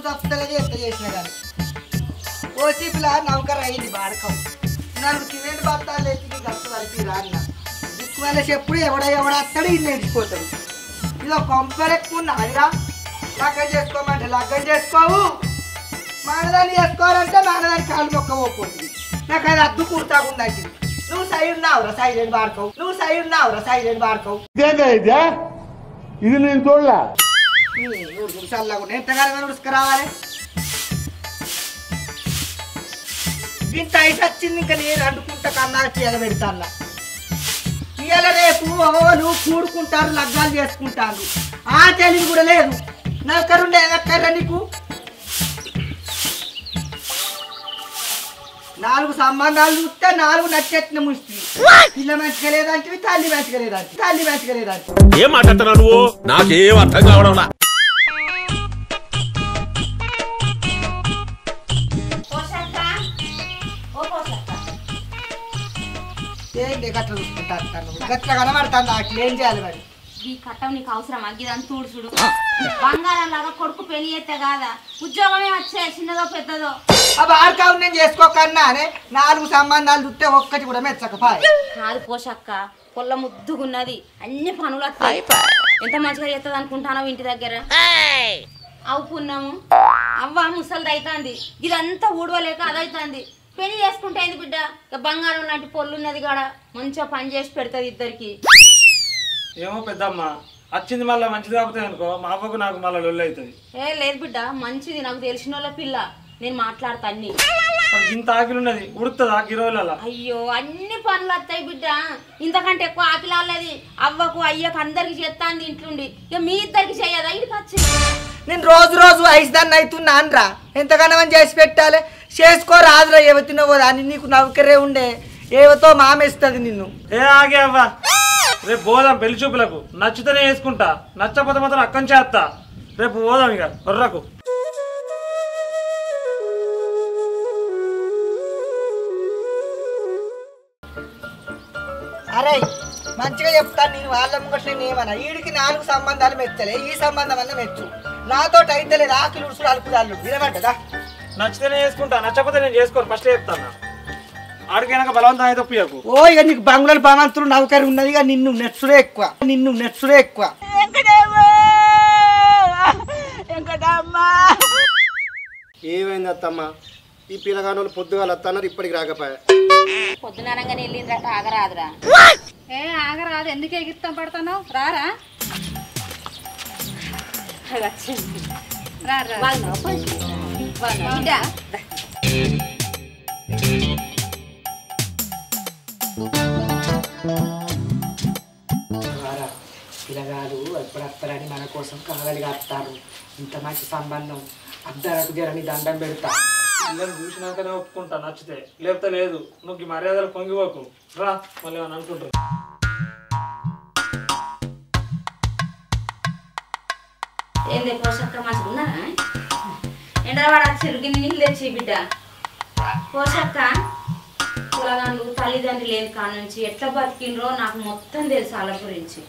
చూడు తప్పలేదు ఎంత చేసినా కానీ ఓసీపులా నౌకర్ అయింది బాడకం నాకు సిమెంట్ బత్తాలు ఎత్తి గట్టు కలిపి రాన్న దిక్కు వల్ల చెప్పుడు ఎవడత్తడు ఇది నేర్చుకోతాడు ఇది ఒక కొంపరెక్కువ అదిరా లగ్గం చేసుకోమంటే లగ్గం చేసుకోవు మానదాన్ని చేసుకోవాలంటే మానదాన్ని కాళ్ళు మొక్క పోతుంది నాకు అది అద్దు కూర్తాకుండా నువ్వు సైడ్ నావురా సైలెంట్ వాడుకోవు నువ్వు సైడ్ నావురా సైలెంట్ వాడుకోవు ఇది నేను చూడలే చల్లకుండా ఎంతగానో ఉడుసుకురావాలి ఇంత ఐస్ వచ్చింది ఇంకా నేను అంటుకుంటా కన్నా చీల పెడతాను ఇవాళ రేపు నువ్వు కూడుకుంటారు లగ్గాలు చేసుకుంటారు ఆ తెలివి కూడా లేదు నక్కరుండే ఎక్కర్రా నీకు 4 సంబంధాలు చూస్తే 4 నచ్చెట్టిన ముష్టి పిల్ల మంచిగా లేదంటే తల్లి మంచిగా లేదంటే ఏం మాట్లాడుతున్నావు నువ్వు నాకేం అర్థం కావడం ఏంటి గట్ల చూసుకుంటాను గట్ల కనబడతాను నాకు ఏం చేయాలి మరి ఈ కట్టం నీకు అవసరం అగ్గిదాన్ని తూడుచుడు బంగారం లాగా కొడుకు పెళ్లి చేస్తే కాదా ఉద్యోగమే వచ్చే చిన్నదో పెద్దదో ఆ బార్కావు నేను చేసుకోకన్నా 4 సంబంధాలు చూస్తే ఒక్కటి కూడా మెచ్చకపోయి కాదు పోషక్క పొల్ల ముద్దుగున్నది అన్ని పనులు వస్తాయి ఎంత మంచిగా చేస్తుంది అనుకుంటానో ఇంటి దగ్గర అవుకున్నాము అవ్వ ముసలిది అవుతుంది ఇదంతా ఊడవలేక అదవుతుంది పెళ్లి చేసుకుంటే అయింది బిడ్డ బంగారం లాంటి పొల్లున్నది కాడ మంచిగా పని చేసి పెడుతుంది ఇద్దరికి ఏమో పెద్దమ్మ వచ్చింది మళ్ళీ మంచిది కాకపోతే అనుకో మా అవ్వకు నాకు మళ్ళీ లొల్లి అవుతుంది లేదు బిడ్డ మంచిది నాకు తెలిసిన వాళ్ళ పిల్ల నేను మాట్లాడతా అన్ని ఇంత ఆకిలి ఉన్నది ఉడుతుంది ఆ గిరోల అయ్యో అన్ని పనులు వస్తాయి బిడ్డ ఇంతకంటే ఎక్కువ ఆకిలి అల్లది అవ్వకు అయ్యకు అందరికి చేస్తాంది ఇంట్లుండి ఇక మీ ఇద్దరికి చేయదా ఇది వచ్చింది నేను రోజు ఐస్ దాన్ని అవుతున్నాను రా ఎంతగానో చేసి పెట్టాలి చేసుకో రాదురా ఏవతినో అని నీకు నౌకరే ఉండే ఏవతో మామేస్తుంది నిన్ను ఏ ఆగే అవ్వ రేపు పోదాం పెళ్లి చూపులకు నచ్చితేనే వేసుకుంటా నచ్చకపోతే మాత్రం అక్కడి చేస్తా రేపు పోదాం ఇక బొర్రకు అరే మంచిగా చెప్తాను నేను వాళ్ళ ముంగట్లే ఏమన్నా వీడికి 4 సంబంధాలు మెచ్చలే ఈ సంబంధం అన్న మెచ్చు నాతో అయితే లేదు ఆకిలు ఉడుసుడు అలుపుదాళ్ళు వినమంటదా నచ్చితేనే వేసుకుంటా నచ్చకపోతే నేను చేసుకోను ఫస్ట్ చెప్తాను ఆడికైనాక బలవంతం అయితే ఒప్పియకు ఓ ఇక నీకు బంగుళలు భగవంతుడు నౌకరి ఉన్నది ఇక నిన్ను నెచ్చుడే ఎక్కువ ఏమైంది అత్తమ్మ ఈ పిల్లగాను పొద్దుగాల వస్తున్నారు ఇప్పటికి రాకపోయా పొద్దునరంగానే వెళ్ళిండ్రట ఆగరాదురా ఆగరాదు ఎందుకు ఎగిస్తాం పడతాను రారా పిల్లగాడు ఎప్పుడు వస్తారని మన కోసం కాగలిగా వస్తారు ఇంత మంచి సంబంధం అద్దరకు జరని దండం పెడతా పిల్లలు చూసినాకనే ఒప్పుకుంటా నచ్చితే లేకపోతే లేదు నువ్వు మర్యాదలు పొంగిపోకు రా మళ్ళీ ఏమని అనుకుంటారు ఏంది పోషక్క మంచిగా ఉన్నారా ఎండవాడ చెరుకు నీళ్ళు తెచ్చి బిడ్డ పోషక్క పొలగాళ్ళు తల్లిదండ్రులు లేని కాడ నుంచి ఎట్లా బతికిండ్రో నాకు మొత్తం తెలుసు వాళ్ళ గురించి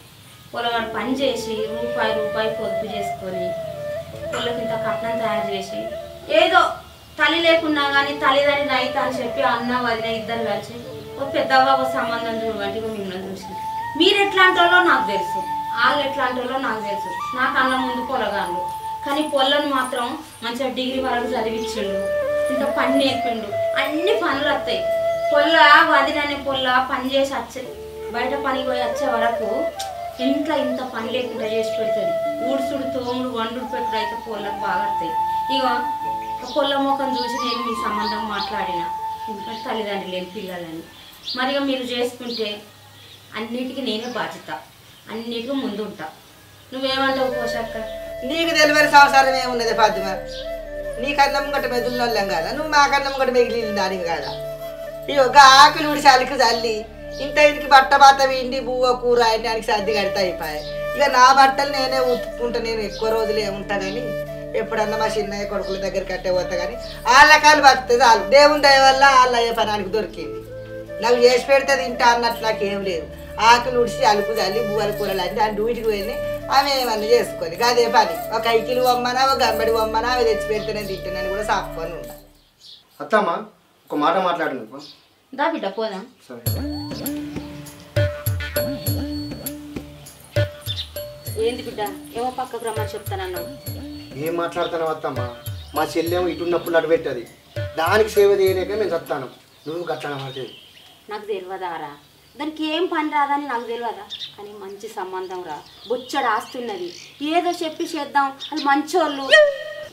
పొలగాడు పని చేసి రూపాయి పొదుపు చేసుకొని పొలకింత కట్నం తయారు చేసి ఏదో తల్లి లేకున్నా కానీ తల్లిదండ్రి రైతు అని చెప్పి అన్న వదిన ఇద్దరు కలిసి ఒక పెద్దగా ఒక సంబంధం చూడబట్టి మిమ్మల్ని చూసి మీరు ఎట్లాంటి వాళ్ళో నాకు తెలుసు వాళ్ళు ఎట్లాంటి వాళ్ళో నాకు తెలుసు నాకు అన్న ముందు పొలగాళ్ళు కానీ పొలను మాత్రం మంచిగా డిగ్రీ వరకు చదివించిండు ఇంకా పని నేర్పిండు అన్ని పనులు వస్తాయి పొల్ల వదిననే పొల్ల పని చేసి వచ్చే బయట పనికి పోయి వచ్చే వరకు ఇంట్లో ఇంత పని లేకుండా చేసి పెడుతుంది ఊడ్చుడు తోముడు వండుడు పెట్టుడు అయితే పొలకు బాగా వస్తాయి ఇక పొల్ల ముఖం చూసి నేను మీ సంబంధం మాట్లాడిన ఇంకా తల్లిదండ్రులు లేని పిల్లలని మరి మీరు చేసుకుంటే అన్నిటికీ నేనే బాధ్యత అన్నిటికీ ముందుంటా నువ్వేమంటావు పోషక్క నీకు తెలివైన సంసారం ఏమున్నది ఫాతిమ నీకన్నా ముంగట మెదులున్నాం కదా నువ్వు మాకన్నా ముంగట మిగిలిన దానికి కదా ఈ ఒక ఆకులు ఉడి చలికి చల్లి ఇంత ఇంటికి బట్ట బాత విండి బువ్వ కూర ఆయనకి సర్ది కడితే అయిపోయాయి ఇక నా బట్టలు నేనే ఉతుక్కుంటా నేను ఎక్కువ రోజులే ఉంటా కానీ ఎప్పుడన్నా మా చిన్నయ్య కొడుకుల దగ్గర కట్టే పోతా కానీ వాళ్ళ కాలు బతుకుతుంది చాలు దేవుని దయ వల్ల వాళ్ళ అయ్యే పనానికి దొరికింది నాకు చేసి పెడితే తింటా అన్నట్టు నాకేం లేదు ఆకులు ఉడిచి అలుపు చల్లి బువ్వల కూరలు అన్ని దాని డ్యూటీకి పోయి ఆమె ఏమన్నా చేసుకొని అదే పని ఒక ఐకిలు వమ్మనా ఒక గంబడి వమ్మనా అవి తెచ్చి పెడితేనే తింటున్నాను కూడా సాపుకొని ఉంటా. అత్తమ్మ ఒక మాట మాట్లాడు నువ్వు. దా బిడ్డ పోదాం. సరే ఏంది బిడ్డ ఏమో పక్కకు రమ్మని చెప్తానన్నావు. ఏం మాట్లాడుతున్నావు అత్తమ్మ? మా చెల్లెమో ఇటున్నప్పుడు అటు పెట్టది, దానికి సేవ చేయలేక మేము చెప్తాను. నువ్వు గట్లా మాట్లాడేది నాకు తెలియదారా, దానికి ఏం పని రాదని నాకు తెలియదా, కానీ మంచి సంబంధం రా, బొచ్చడు ఆస్తున్నది, ఏదో చెప్పి చేద్దాం, అది మంచోళ్ళు.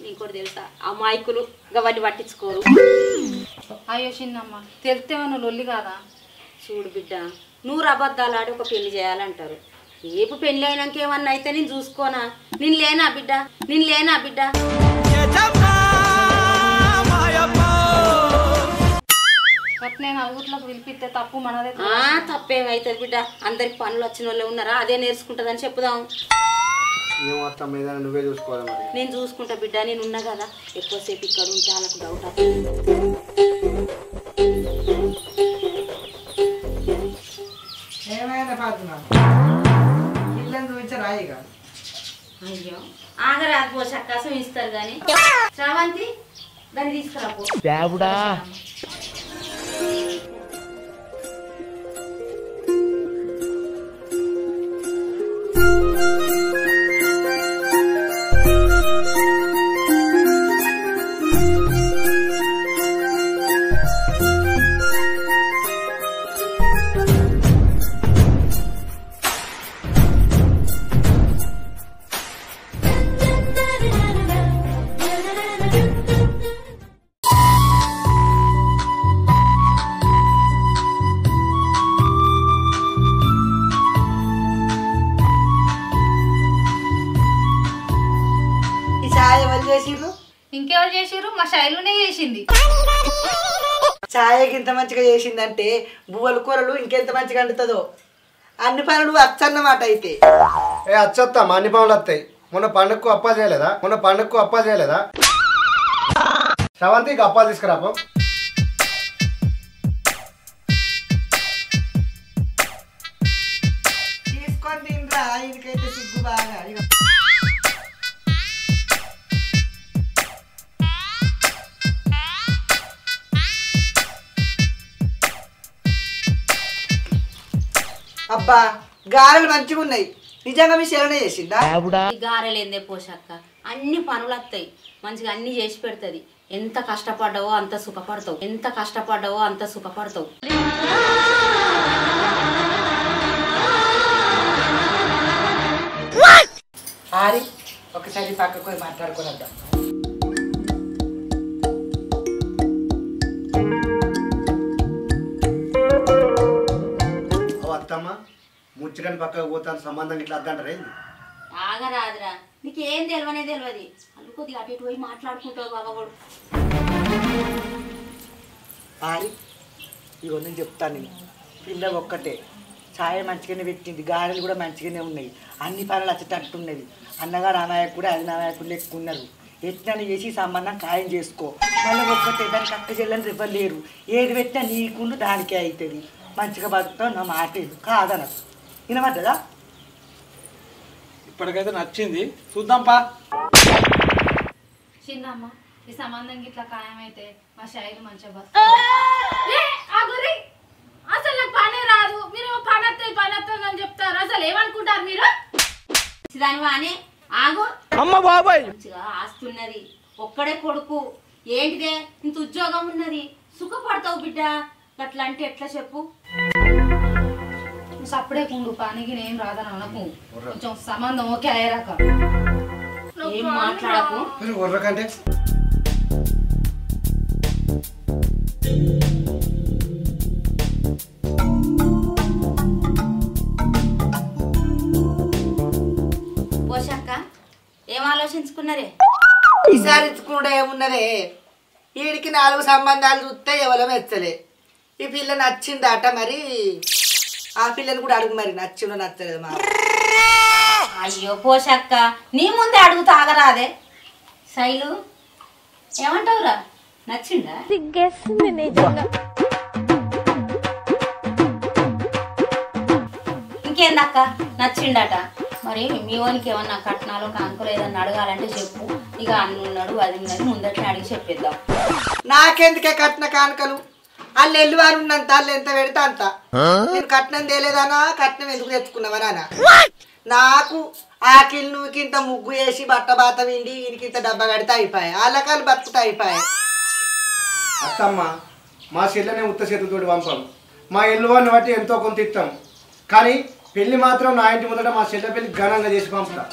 నీకోటి తెలుసా, అమాయకులు గవన్నీ పట్టించుకోరు. అయ్యో చిన్నమ్మ తెలితేమో లొల్లి కాదా? చూడు బిడ్డ, నూరు అబద్ధాలు ఆడి ఒక పెళ్లి చేయాలంటారు. రేపు పెళ్లి అయినాక ఏమన్నా అయితే నేను చూసుకోనా? నేను లేనా బిడ్డ, నేను లేనా బిడ్డ? నేను ఊట్లోకి పిలిపిస్తే తప్పు మనదే. తప్పేమవుతుంది బిడ్డ, అందరికి పనులు వచ్చిన వాళ్ళే ఉన్నారా, అదే నేర్చుకుంటుందని చెప్పుదాం. ఏమో అత్తమ్మ ఏదైనా నువ్వే చూసుకోవాలి మరి. నేను చూసుకుంటా బిడ్డ, నేను ఉన్నా కదా, ఎక్కువసేపు ఇక్కడ ఉంటే వాళ్ళకు డౌట్ అవుతుంది. ఏమైనా పాతున్నా ఇల్లని చూపించరా ఇక? అయ్యో ఆగరాదు పో, చక్కాసం ఇస్తారు కానీ. శ్రావంతి దాన్ని తీసుకురా పో. ఇంకెవరు చేసిర్రు? మా శైలునే చేసింది. ఛాయకి ఇంత మంచిగా చేసిందంటే బువ్వల కూరలు ఇంకెంత మంచిగా వండుతుందో. అన్ని పనులు అచ్చన్నమాట. అయితే అచ్చత్తమ్మా, అన్ని పనులు వస్తాయి. మొన్న పండుగకు అప్పాలు చేయలేదా? శ్రవంతికి అప్పాలు తీసుకురాపో. తీసుకొని తినరా, ఇదికైతే సిగ్గు బాగా. అబ్బా గారెలు మంచిగా ఉన్నాయి. నిజంగా మీ శరణే చేసిందా? ఈ గారెలేందే పోషక్క, అన్ని పనులు వస్తాయి, మంచిగా అన్ని చేసి పెడుతుంది. ఎంత కష్టపడ్డావో అంత సుఖపడతావు. ఆరి ఒకసారి పక్కకు మాట్లాడుకునేద్దాం. అత్తమ్మ ముచ్చటని పక్కకు పోతాను, సంబంధం ఇట్లా అద్దంటారా? ఆగరాదురా, నీకేం తెలియదు. అల్లు కొద్దిగా అటు ఇటు పోయి మాట్లాడుకుంటావు బాబాగోడు. ఆరి ఇగో నేను చెప్తాను, పిల్ల ఒక్కటే ఛాయ మంచిగానే పెట్టింది, గారెలు కూడా మంచిగానే ఉన్నాయి, అన్ని పనులు వచ్చేటట్టున్నది. అన్నగారు అనాయకు కూడా అది నాయకులు ఎక్కువ ఉన్నారు. ఎట్లని చేసి సంబంధం ఖాయం చేసుకో. మళ్ళీ ఒక్కటే దానికి అక్క చెల్లని రివ్వరు లేరు. ఏది పెట్టినా నీకుండు దానికే అవుతుంది. మంచిగా బతుకుతావు, నా మాట కాదనకు. వినమంటదా? ఇప్పటికైతే నచ్చింది, చూద్దాంపా. చిన్నమ్మ ఈ సంబంధం ఇట్లా ఖాయమైతే మా శైలు మంచిగా బస్. అసలు నాకు పనే రాదు, మీరు పని వస్తుంది అని చెప్తారు. అసలు ఏమనుకుంటారు మీరు? దానివానే ఆగు, అమ్మ బాబాయ్ మంచిగా ఆస్తున్నది, ఒక్కడే కొడుకు, ఏంటిదే ఇంత ఉద్యోగం ఉన్నది, సుఖపడతావు బిడ్డ. అట్లా అంటే ఎట్లా చెప్పు? సప్పుడే కుండు పనికి ఏం రాదని అనకు. కొంచెం సంబంధం ఓకే అయ్యాక ఏం మాట్లాడకు. వర్రకంటే పోషక్క ఏం ఆలోచించుకున్నారే? ఈసారి ఇచ్చుకుంటే ఏమున్నదే, వీడికి 4 సంబంధాలు చూస్తే ఎవరో మెచ్చలే. ఈ పిల్ల నచ్చిందట, మరి ఆ పిల్లని కూడా అడుగు, మరి నచ్చిందో నచ్చలేదు. మా అయ్యో పోషక్క, నీ ముందే అడుగుతా, ఆగరాదే. శైలు ఏమంటావురా, నచ్చిందా? ఇంకేందక్క, నచ్చిండట. మరి మీ వానికి ఏమన్నా కట్నాలు కానుకలు ఏదన్నా అడగాలంటే చెప్పు. ఇక అన్నున్నాడు అది ఉన్నది ముందట్నే అడిగి చెప్పేద్దాం. నాకెందుకే కట్న కానుకలు? వాళ్ళు ఎల్లువారు ఉన్నంత వాళ్ళు ఎంత పెడితే అంత. నేను కట్నం తేలేదానా, కట్నం ఎందుకు తెచ్చుకున్నావా నాన్న? నాకు ఆకిల్ నువ్వుకి ఇంత ముగ్గు వేసి బట్ట బాత విండి వీనికి ఇంత డబ్బా కడితే అయిపోయాయి, వాళ్ళకాలు బతుకుతా అయిపోయాయి. అత్తమ్మ మా చెల్లెనే ఉత్త చేతులతోటి పంపాం. మా ఎల్లువారిని బట్టి ఎంతో కొంత ఇస్తాం. కానీ పెళ్లి మాత్రం నా ఇంటి ముందట మా చెల్లె పెళ్లి ఘనంగా చేసి పంపుతా.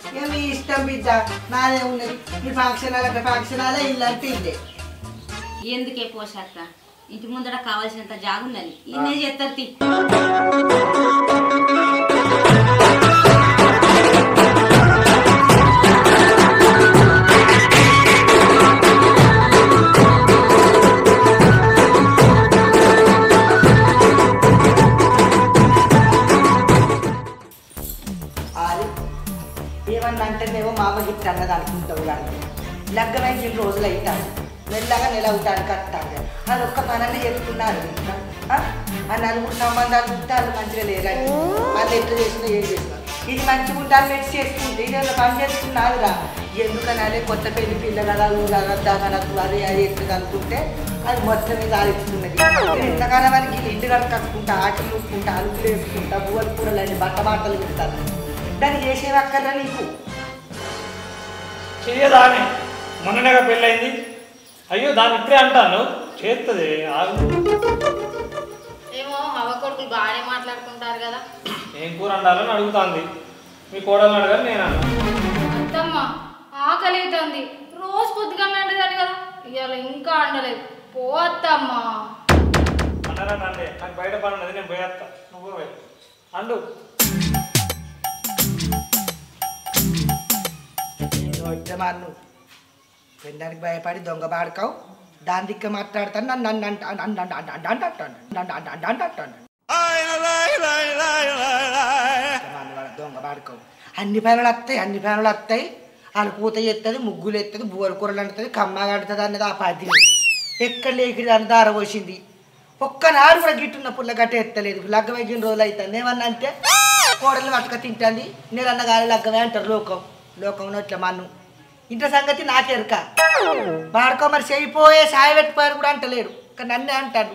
ఇక మీ ఇష్టం బిడ్డ, నాదే ఉన్నది. మీ ఫంక్షన్ అంటే ఫంక్షన్ అలా ఇల్లు అంటే ఇల్లే. ఎందుకే పోషక్క, ఇంటి ముందర కావాల్సినంత జాగున్నది, ఇన్నే చేస్తారు తీ. ఏమన్నా అంటేనేమో మా అమ్మ గిఫ్ట్ అన్నది అనుకుంటావు కానీ లగ్గమై 2 రోజులు అవుతాను, మెల్లగా నెల అవుతాను కట్టాలి. అది ఒక్క పనన్నీ చెప్పుకున్నారు. ఆ నలుగురు సంబంధాలు ఉంటే వాళ్ళు మంచిగా లేరండి. వాళ్ళు ఎట్లా చేసినా ఏం చేసినా ఇది మంచిగా ఉంటాను మెచ్చి చేసుకుంటే ఇది ఏమన్నా పని చేసుకున్నారురా. ఎందుకని అదే కొత్త పెళ్లి పిల్ల కదా ఊరగద్దామనకు అది అది ఎట్లా అనుకుంటే అది మొత్తం మీద ఆలోచిస్తున్నది. ఎంతకాలం మనకి ఇల్లు కనుక్కుంటా, ఆటలు చూసుకుంటా, అలుపులు వేసుకుంటా, బువ్వలు కూరలు అన్ని బట్టలు పెడతాను. దాన్ని చేసేవక్కర్రా నీకు? చెయ్యదానే మొన్ననేగా పెళ్ళయింది. అయ్యో దాన్ని ఇప్పుడే అంటాను చేస్తుంది. ఏమో అవ్వ కొడుకులు బాగానే మాట్లాడుకుంటారు కదా. ఏం కూర అండాలని అడుగుతాంది. మీ కోడలు అడగాలి నేను అన్నా. అత్తమ్మ ఆకలి అవుతుంది, రోజు పొద్దుగా అంటదాన్ని కదా, ఇవాళ ఇంకా అండలేదు. పో అత్తమ్మ. అన్నారా అంటే నాకు బయట పని ఉన్నది, నేను పోయేస్తా, నువ్వు పోయి అండు. వచ్చాను పెళ్ళడానికి భయపడి దొంగ బాడుకావు, దాని దిక్క మాట్లాడతాను నన్ను దొంగ బాడుకావు. అన్ని పనులు వస్తాయి, వాళ్ళు పూత ఎత్తది, ముగ్గులు ఎత్తది, బువ్వల కూరలు అంటుంది, కమ్మ కడుతుంది అన్నది ఆ పది. ఎక్కడ లేకి దాన్ని దారపోసింది. ఒక్కనాడు కూడా గిట్టున్న పుల్ల గట్ట ఎత్తలేదు. లగ్గమే 2 రోజులు అవుతుంది. ఏమన్నా అంటే కోడలు పట్టుక తింటుంది, నేనన్న కానీ లగ్గమే అంటారు. లోకంలో ఇట్లా మన్ను ఇంటి సంగతి నాకెరక. బాడుకో మరి చేయిపోయే సాయ పెట్టిపోయారు కూడా అంటలేడు, కానీ నన్నే అంటాడు.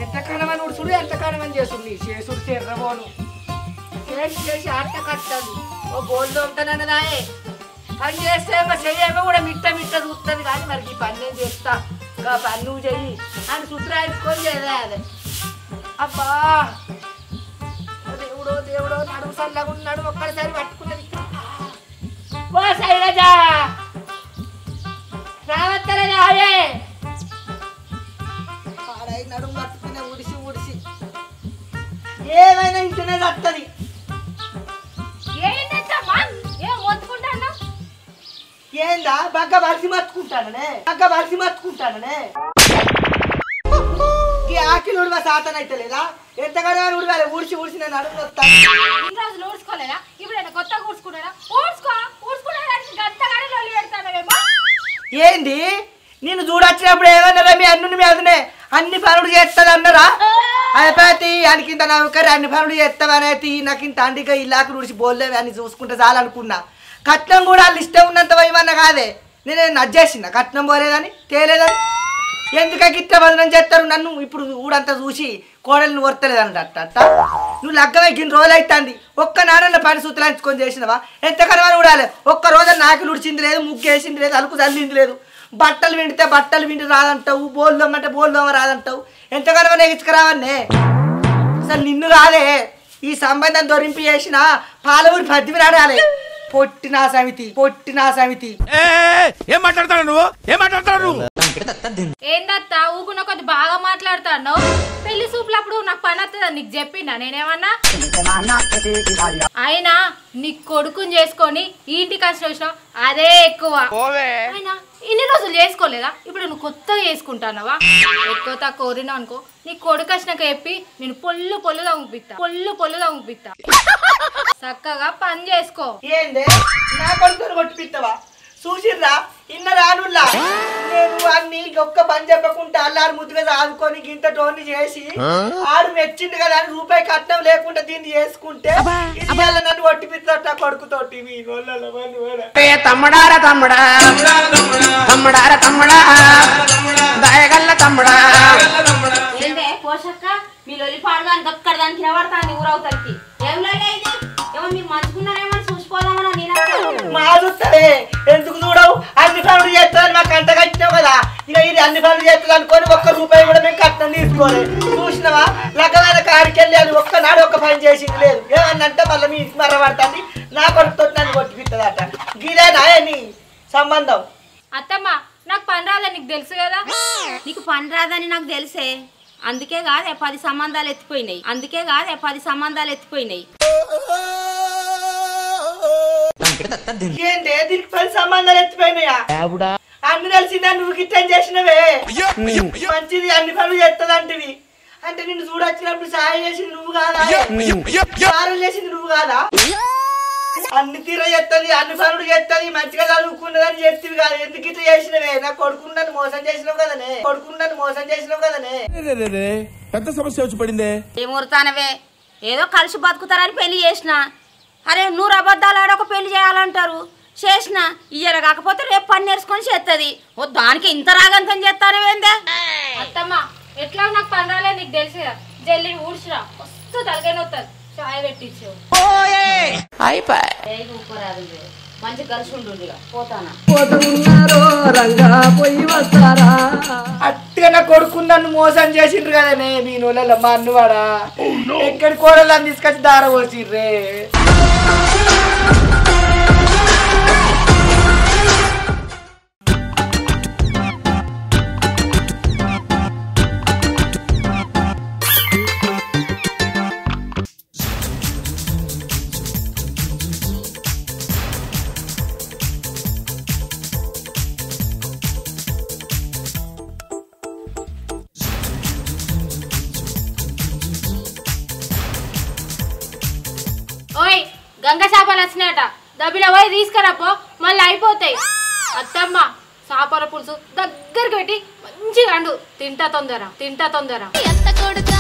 ఎంత కాలమని ఉడుచుడు, ఎంత కాలమని చేసుడు, చేసుడు చెర్రబోను చేసి అట్ట కట్టదు. ఓ బోల్డ్ ఉంటానన్నదాయే పని చేస్తే చెయ్యేమో కూడా మిట్ట చూస్తుంది. కానీ మరి ఈ పని నేను చేస్తా, పని నువ్వు చెయ్యి అని సుత్రాయించుకొని చేదే. అదే అబ్బా దేవుడో నడుము సల్లగా ఉన్నాడు, ఒక్కడిసారి పట్టుకున్నది. ఓ శైలజా రావత్తరా అవే నడుము పట్టుకునే ఉడిసి ఏమైనా ఇంటనే వస్తుంది. ఏందా బగ్గ వలసి మర్చుకుంటాననే ఈ ఆకిలు ఉడవ సాతన అయితే లేదా? ఎంతగానో ఉడవాలి, ఊడిసి నేను అడుగు వస్తాను. ఇన్ని రోజులు ఊడ్చుకోలేదా? ఇప్పుడు కొత్తగా ఊడ్చుకున్నాడా? ఊడ్చుకోవడానికి గంటగానే లొల్లి పెడతానేమో. ఏంది నేను చూడొచ్చినప్పుడు ఏమన్నారా? మీ అన్నుని మీదనే అన్ని పనులు చేస్తుంది అన్నారా? అయిపోయి ఆయనకి ఇంత నౌకరి అన్ని పనులు చేస్తామనేది నాకు ఇంత అండిగా ఇల్లాకు ఉడిచి బోల్లేవి అని చూసుకుంటే చాలనుకున్నా. కట్నం కూడా వాళ్ళు ఇష్టం ఉన్నంత పోయమన్నా కాదే, నేను నచ్చేసిన కట్నం పోలేదని తేలేదని. ఎందుకకి ఇట్లా బదనం చేస్తారు నన్ను? ఇప్పుడు ఊడంతా చూసి కోడలు వర్తలేదంట. అట్ట నువ్వు లగ్గమై 2 రోజులు అవుతుంది, ఒక్క నాడన్న పని సూత్రాంచుకొని చేసినవా? ఎంతకనమని ఊడాలి? ఒక్క రోజు నాకులు ఉడిచింది లేదు, ముగ్గు వేసింది లేదు, అలుకు చల్లింది లేదు. బట్టలు విండితే బట్టలు విండి రాదంటావు, బోల్ దోమంటే బోల్ దోమ రాదంటావు. ఎంతకనమని ఎగించుకురావన్నే? అసలు నిన్ను రాదే ఈ సంబంధం దొరింపు చేసిన పాలవురి పద్మి నాడాలి. పొట్టినా సమితి ఏం మాట్లాడతాడు నువ్వు? ఏందత్తా ఊకున్న కొద్ది బాగా మాట్లాడతాను. పెళ్లి సూపులప్పుడు నాకు పని వస్తుందా నీకు చెప్పిందా? నేనేమన్నా అయినా నీ కొడుకుని చేసుకొని ఇంటికి వచ్చి వచ్చినావు అదే ఎక్కువ. అయినా ఇన్ని రోజులు చేసుకోలేదా? ఇప్పుడు నువ్వు కొత్తగా చేసుకుంటానవా? ఎక్కువ తక్కువ కోరినా అనుకో, నీ కొడుకు వచ్చినాక చెప్పి నేను పొల్లుగా ఉంపిస్తా. చక్కగా పని చేసుకో. ఏందే నా కొడుకుని కొట్టిపిస్తావా? చూసిర్రా ఇన్న రానుల్లా నేను అన్ని ఒక్క పని చెప్పకుండా అల్లారు ముద్దుగా ఆదుకొని గింత టోన్ని చేసి ఆడు మెచ్చిండు కదా అని రూపాయి కట్నం లేకుండా దీన్ని చేసుకుంటే ఇది ఇవాళ నన్ను ఒట్టిపిస్తాట కొడుకుతోటి మీ తమ్ముడారా తమ్ముడా తమ్ముడారా తమ్ముడా దయగల్ల తమ్ముడా ఏందే పోషక్క మీ లొల్లి పాడదానికి అక్కడ దానికి నిలబడతాంది ఊరవుతానికి ఏం లొల్లి ఇది ఏమో మీరు మంచుకున్నారేమో చూసిపోదామని నేను మా చూస్తాడే ఎందుకు చూడవు అన్ని పనులు చేస్తాను మాకు అంట కట్టినావు కదా ఇక ఇది అన్ని పనులు చేస్తుంది అనుకొని ఒక్క రూపాయి కూడా మేము కట్నం తీసుకోలేదు చూసినావా లగ్గమైన కాడికి వెళ్ళి అది ఒక్కనాడు ఒక్క పని చేసింది లేదు ఏమన్నంటే మళ్ళీ మీ మరపడుతుంది నా కొడుకుతో నన్ను కొట్టిపిస్తుందట గిదేనా నీ సంబంధం అత్తమ్మ నాకు పని రాదని నీకు తెలుసు కదా నీకు పని రాదని నాకు తెలిసే అందుకే కాదే 10 సంబంధాలు ఎత్తిపోయినాయి ఏంటే దీనికి 10 సంబంధాలు ఎత్తిపోయినాయా అన్ని తెలిసిందా నువ్వు గిట్టం చేసినవే మంచిది అన్ని పనులు చేస్తుందంటివి అంటే నిన్ను చూడొచ్చినప్పుడు సహాయం చేసింది నువ్వు కాదా సారం చేసింది నువ్వు కాదా అన్ని తీర చేస్తుంది అన్ని పనులు చేస్తుంది మంచిగా చదువుకున్నదని చెప్తివి కాదు ఎందుకు ఇట్లా చేసినవే నా కొడుకున్నాను మోసం చేసినావు కదనే పెద్ద సమస్య వచ్చి పడిందే ఏమూరుతానవే ఏదో కలిసి బతుకుతారని పెళ్లి చేసిన అరే 100 అబద్ధాలు ఆడొక పెళ్లి చేయాలంటారు చేసిన ఇయ్యర కాకపోతే రేపు పని నేర్చుకొని చేస్తుంది ఓ దానికి ఇంత రాగంతం చేస్తానవేందే అత్తమ్మ ఎట్లా నాకు పని రాలే నీకు తెలుసు కదా జల్లి ఊడ్చిరా వస్తూ తలకైనా వస్తుంది చాయ్ పెట్టించావు మంచి కలిసి ఉండు పోతానా అట్టుగా నా కొడుకు నన్ను మోసం చేసిండ్రు కదనే మీ నోళ్ళ మా అన్నవాడా ఎక్కడి కోడళ్ళని తీసుకొచ్చి దార పోసిర్రే ఓయ్ గంగ చేపలు వచ్చినాయట దబ్బిలో పోయి తీసుకురాపో మళ్ళీ అయిపోతాయి అత్తమ్మ చేపల పులుసు దగ్గరికి పెట్టి మంచిగా అండు తింటా తొందర ఎంత కొడుకా